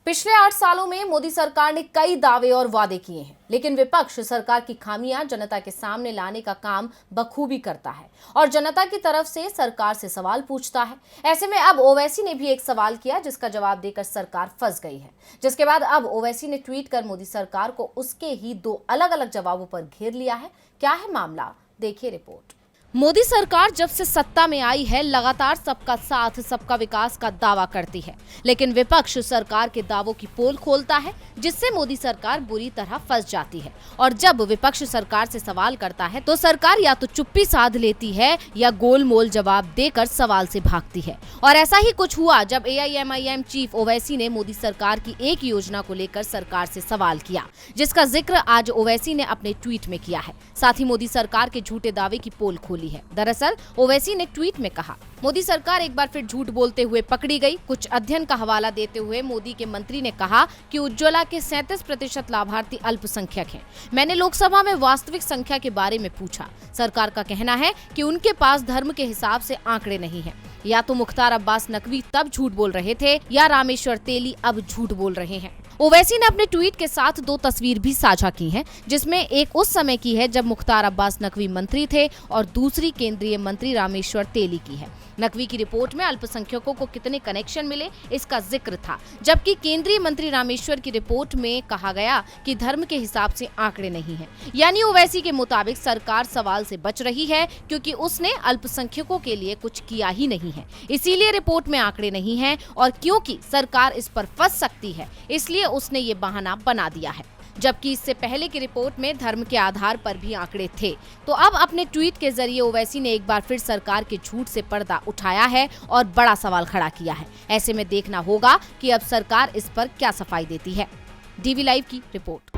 पिछले 8 सालों में मोदी सरकार ने कई दावे और वादे किए हैं, लेकिन विपक्ष सरकार की खामियां जनता के सामने लाने का काम बखूबी करता है और जनता की तरफ से सरकार से सवाल पूछता है। ऐसे में अब ओवैसी ने भी एक सवाल किया, जिसका जवाब देकर सरकार फंस गई है। जिसके बाद अब ओवैसी ने ट्वीट कर मोदी सरकार को उसके ही 2 अलग-अलग जवाबों पर घेर लिया है। क्या है मामला, देखिए रिपोर्ट। मोदी सरकार जब से सत्ता में आई है, लगातार सबका साथ सबका विकास का दावा करती है, लेकिन विपक्ष सरकार के दावों की पोल खोलता है, जिससे मोदी सरकार बुरी तरह फंस जाती है। और जब विपक्ष सरकार से सवाल करता है तो सरकार या तो चुप्पी साध लेती है या गोलमोल जवाब देकर सवाल से भागती है। और ऐसा ही कुछ हुआ जब AIMIM चीफ ओवैसी ने मोदी सरकार की एक योजना को लेकर सरकार से सवाल किया, जिसका जिक्र आज ओवैसी ने अपने ट्वीट में किया है। साथ ही मोदी सरकार के झूठे दावे की पोल खोली है। दरअसल ओवैसी ने ट्वीट में कहा, मोदी सरकार एक बार फिर झूठ बोलते हुए पकड़ी गई। कुछ अध्ययन का हवाला देते हुए मोदी के मंत्री ने कहा कि उज्ज्वला के 37% लाभार्थी अल्पसंख्यक हैं। मैंने लोकसभा में वास्तविक संख्या के बारे में पूछा। सरकार का कहना है कि उनके पास धर्म के हिसाब से आंकड़े नहीं हैं। या तो मुख्तार अब्बास नकवी तब झूठ बोल रहे थे या रामेश्वर तेली अब झूठ बोल रहे हैं। ओवैसी ने अपने ट्वीट के साथ 2 तस्वीर भी साझा की हैं, जिसमें एक उस समय की है जब मुख्तार अब्बास नकवी मंत्री थे और दूसरी केंद्रीय मंत्री रामेश्वर तेली की है। नकवी की रिपोर्ट में अल्पसंख्यकों को कितने कनेक्शन मिले इसका जिक्र था, जबकि केंद्रीय मंत्री रामेश्वर की रिपोर्ट में कहा गया कि धर्म के हिसाब से आंकड़े नहीं हैं। यानी ओवैसी के मुताबिक सरकार सवाल से बच रही है क्योंकि उसने अल्पसंख्यकों के लिए कुछ किया ही नहीं है, इसीलिए रिपोर्ट में आंकड़े नहीं हैं। और क्योंकि सरकार इस पर फंस सकती है, इसलिए उसने ये बहाना बना दिया है, जबकि इससे पहले की रिपोर्ट में धर्म के आधार पर भी आंकड़े थे। तो अब अपने ट्वीट के जरिए ओवैसी ने एक बार फिर सरकार के झूठ से पर्दा उठाया है और बड़ा सवाल खड़ा किया है। ऐसे में देखना होगा कि अब सरकार इस पर क्या सफाई देती है। DV लाइव की रिपोर्ट।